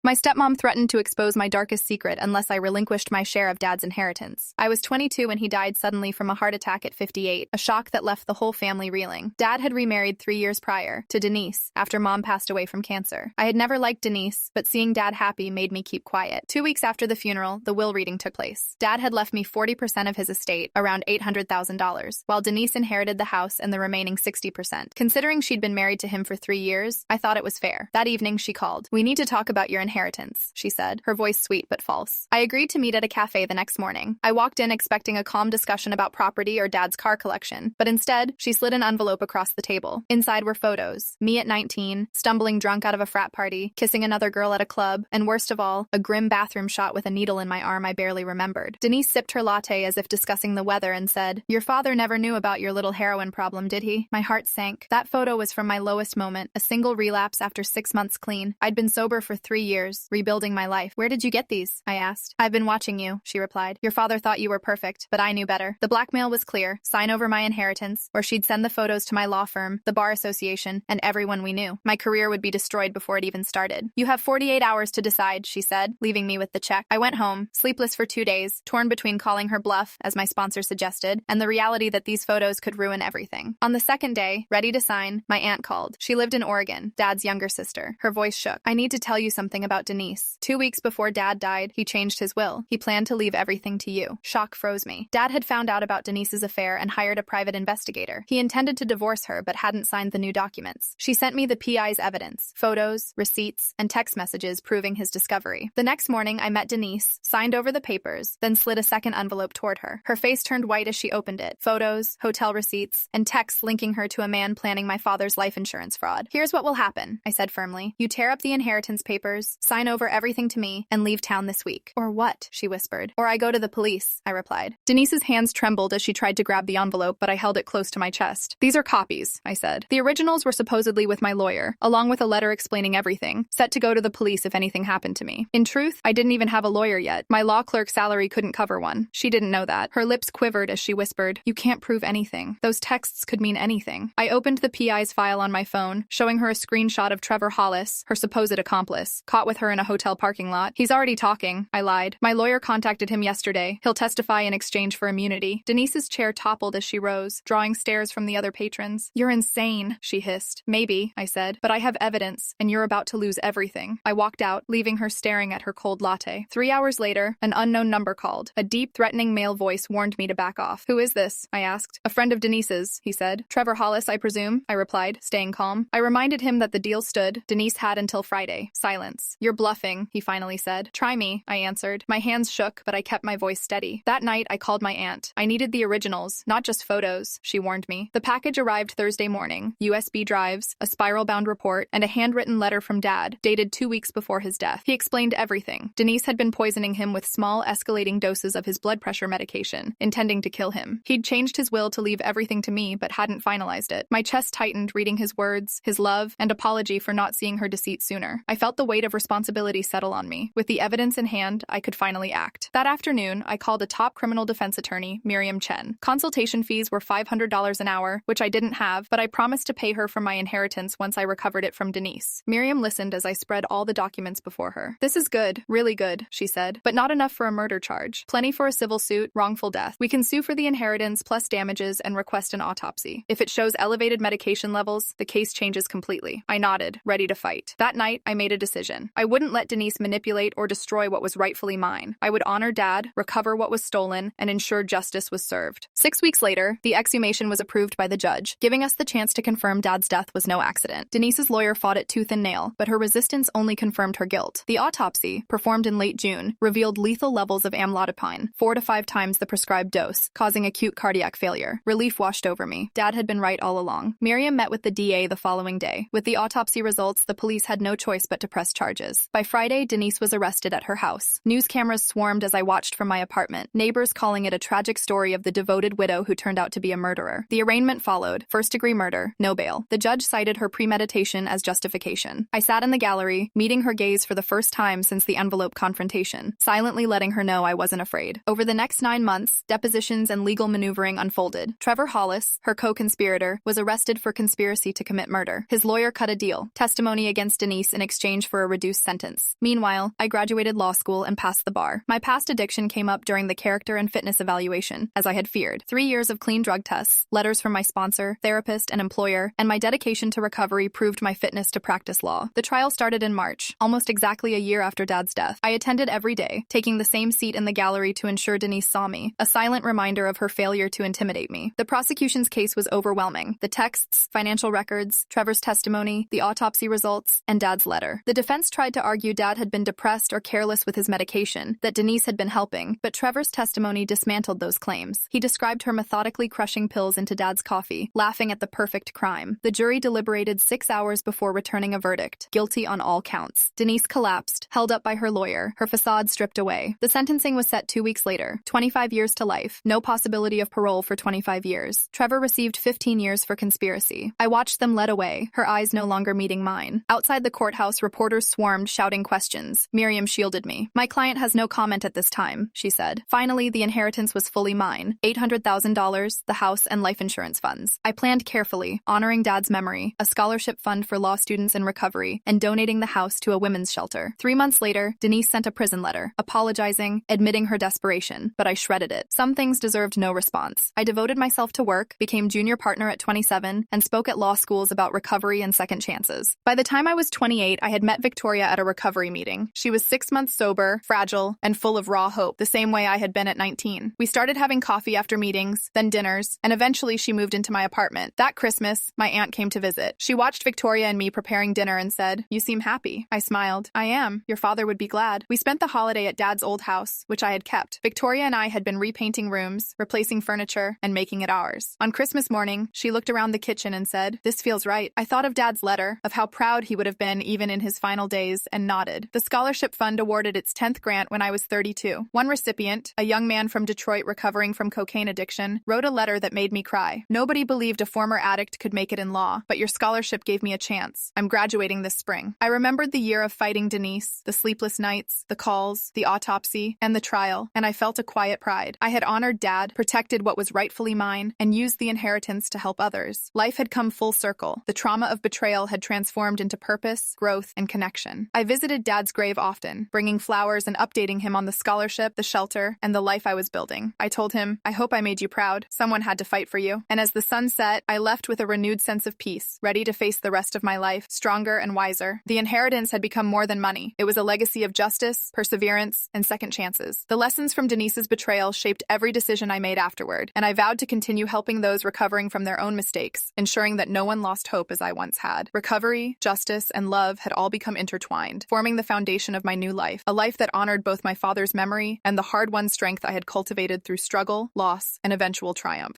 My stepmom threatened to expose my darkest secret unless I relinquished my share of Dad's inheritance. I was 22 when he died suddenly from a heart attack at 58, a shock that left the whole family reeling. Dad had remarried 3 years prior, to Denise, after Mom passed away from cancer. I had never liked Denise, but seeing Dad happy made me keep quiet. 2 weeks after the funeral, the will reading took place. Dad had left me 40% of his estate, around $800,000, while Denise inherited the house and the remaining 60%. Considering she'd been married to him for 3 years, I thought it was fair. That evening, she called. "We need to talk about your inheritance," she said, her voice sweet but false. I agreed to meet at a cafe the next morning. I walked in expecting a calm discussion about property or Dad's car collection, but instead, she slid an envelope across the table. Inside were photos. Me at 19, stumbling drunk out of a frat party, kissing another girl at a club, and worst of all, a grim bathroom shot with a needle in my arm I barely remembered. Denise sipped her latte as if discussing the weather and said, "Your father never knew about your little heroin problem, did he?" My heart sank. That photo was from my lowest moment, a single relapse after 6 months clean. I'd been sober for 3 years, rebuilding my life. "Where did you get these?" I asked. "I've been watching you," she replied. "Your father thought you were perfect, but I knew better." The blackmail was clear: sign over my inheritance, or she'd send the photos to my law firm, the bar association, and everyone we knew. My career would be destroyed before it even started. "You have 48 hours to decide," she said, leaving me with the check. I went home, sleepless for 2 days, torn between calling her bluff, as my sponsor suggested, and the reality that these photos could ruin everything. On the second day, ready to sign, my aunt called. She lived in Oregon, Dad's younger sister. Her voice shook. "I need to tell you something about Denise. 2 weeks before Dad died, he changed his will. He planned to leave everything to you." Shock froze me. Dad had found out about Denise's affair and hired a private investigator. He intended to divorce her, but hadn't signed the new documents. She sent me the PI's evidence, photos, receipts, and text messages proving his discovery. The next morning, I met Denise, signed over the papers, then slid a second envelope toward her. Her face turned white as she opened it. Photos, hotel receipts, and texts linking her to a man planning my father's life insurance fraud. "Here's what will happen," I said firmly. "You tear up the inheritance papers, sign over everything to me, and leave town this week." "Or what?" she whispered. "Or I go to the police," I replied. Denise's hands trembled as she tried to grab the envelope, but I held it close to my chest. "These are copies," I said. "The originals were supposedly with my lawyer, along with a letter explaining everything, set to go to the police if anything happened to me. In truth, I didn't even have a lawyer yet. My law clerk's salary couldn't cover one. She didn't know that." Her lips quivered as she whispered, "You can't prove anything. Those texts could mean anything." I opened the PI's file on my phone, showing her a screenshot of Trevor Hollis, her supposed accomplice, caught with her in a hotel parking lot. "He's already talking," I lied. "My lawyer contacted him yesterday. He'll testify in exchange for immunity." Denise's chair toppled as she rose, drawing stares from the other patrons. "You're insane," she hissed. "Maybe," I said, "but I have evidence, and you're about to lose everything." I walked out, leaving her staring at her cold latte. 3 hours later, an unknown number called. A deep, threatening male voice warned me to back off. "Who is this?" I asked. "A friend of Denise's," he said. "Trevor Hollis, I presume?" I replied, staying calm. I reminded him that the deal stood. Denise had until Friday. Silence. "You're bluffing," he finally said. "Try me," I answered. My hands shook, but I kept my voice steady. That night, I called my aunt. I needed the originals, not just photos, she warned me. The package arrived Thursday morning. USB drives, a spiral-bound report, and a handwritten letter from Dad, dated 2 weeks before his death. He explained everything. Denise had been poisoning him with small, escalating doses of his blood pressure medication, intending to kill him. He'd changed his will to leave everything to me, but hadn't finalized it. My chest tightened reading his words, his love, and apology for not seeing her deceit sooner. I felt the weight of responsibility settle on me. With the evidence in hand, I could finally act. That afternoon, I called a top criminal defense attorney, Miriam Chen. Consultation fees were $500 an hour, which I didn't have, but I promised to pay her for my inheritance once I recovered it from Denise. Miriam listened as I spread all the documents before her. "This is good, really good," she said, "but not enough for a murder charge. Plenty for a civil suit, wrongful death. We can sue for the inheritance plus damages and request an autopsy. If it shows elevated medication levels, the case changes completely." I nodded, ready to fight. That night, I made a decision. I wouldn't let Denise manipulate or destroy what was rightfully mine. I would honor Dad, recover what was stolen, and ensure justice was served. 6 weeks later, the exhumation was approved by the judge, giving us the chance to confirm Dad's death was no accident. Denise's lawyer fought it tooth and nail, but her resistance only confirmed her guilt. The autopsy, performed in late June, revealed lethal levels of amlodipine, 4 to 5 times the prescribed dose, causing acute cardiac failure. Relief washed over me. Dad had been right all along. Miriam met with the DA the following day. With the autopsy results, the police had no choice but to press charges. By Friday, Denise was arrested at her house. News cameras swarmed as I watched from my apartment, neighbors calling it a tragic story of the devoted widow who turned out to be a murderer. The arraignment followed. First-degree murder, no bail. The judge cited her premeditation as justification. I sat in the gallery, meeting her gaze for the first time since the envelope confrontation, silently letting her know I wasn't afraid. Over the next 9 months, depositions and legal maneuvering unfolded. Trevor Hollis, her co-conspirator, was arrested for conspiracy to commit murder. His lawyer cut a deal, testimony against Denise in exchange for a reduced reduced sentence. Meanwhile, I graduated law school and passed the bar. My past addiction came up during the character and fitness evaluation, as I had feared. 3 years of clean drug tests, letters from my sponsor, therapist, and employer, and my dedication to recovery proved my fitness to practice law. The trial started in March, almost exactly a year after Dad's death. I attended every day, taking the same seat in the gallery to ensure Denise saw me, a silent reminder of her failure to intimidate me. The prosecution's case was overwhelming. The texts, financial records, Trevor's testimony, the autopsy results, and Dad's letter. The defense tried to argue Dad had been depressed or careless with his medication, that Denise had been helping, but Trevor's testimony dismantled those claims. He described her methodically crushing pills into Dad's coffee, laughing at the perfect crime. The jury deliberated 6 hours before returning a verdict, guilty on all counts. Denise collapsed, held up by her lawyer, her facade stripped away. The sentencing was set 2 weeks later, 25 years to life, no possibility of parole for 25 years. Trevor received 15 years for conspiracy. I watched them led away, her eyes no longer meeting mine. Outside the courthouse, reporters swarmed, shouting questions. Miriam shielded me. "My client has no comment at this time," she said. Finally, the inheritance was fully mine, $800,000, the house, and life insurance funds. I planned carefully, honoring Dad's memory, a scholarship fund for law students in recovery, and donating the house to a women's shelter. 3 months later, Denise sent a prison letter, apologizing, admitting her desperation, but I shredded it. Some things deserved no response. I devoted myself to work, became junior partner at 27, and spoke at law schools about recovery and second chances. By the time I was 28, I had met Victoria at a recovery meeting. She was 6 months sober, fragile, and full of raw hope, the same way I had been at 19. We started having coffee after meetings, then dinners, and eventually she moved into my apartment. That Christmas, my aunt came to visit. She watched Victoria and me preparing dinner and said, "You seem happy." I smiled. "I am. Your father would be glad." We spent the holiday at Dad's old house, which I had kept. Victoria and I had been repainting rooms, replacing furniture, and making it ours. On Christmas morning, she looked around the kitchen and said, "This feels right." I thought of Dad's letter, of how proud he would have been even in his final days, and nodded. The scholarship fund awarded its 10th grant when I was 32. One recipient, a young man from Detroit recovering from cocaine addiction, wrote a letter that made me cry. "Nobody believed a former addict could make it in law, but your scholarship gave me a chance. I'm graduating this spring." I remembered the year of fighting Denise, the sleepless nights, the calls, the autopsy, and the trial, and I felt a quiet pride. I had honored Dad, protected what was rightfully mine, and used the inheritance to help others. Life had come full circle. The trauma of betrayal had transformed into purpose, growth, and connection. I visited Dad's grave often, bringing flowers and updating him on the scholarship, the shelter, and the life I was building. I told him, "I hope I made you proud. Someone had to fight for you." And as the sun set, I left with a renewed sense of peace, ready to face the rest of my life, stronger and wiser. The inheritance had become more than money. It was a legacy of justice, perseverance, and second chances. The lessons from Denise's betrayal shaped every decision I made afterward, and I vowed to continue helping those recovering from their own mistakes, ensuring that no one lost hope as I once had. Recovery, justice, and love had all become intertwined, forming the foundation of my new life, a life that honored both my father's memory and the hard-won strength I had cultivated through struggle, loss, and eventual triumph.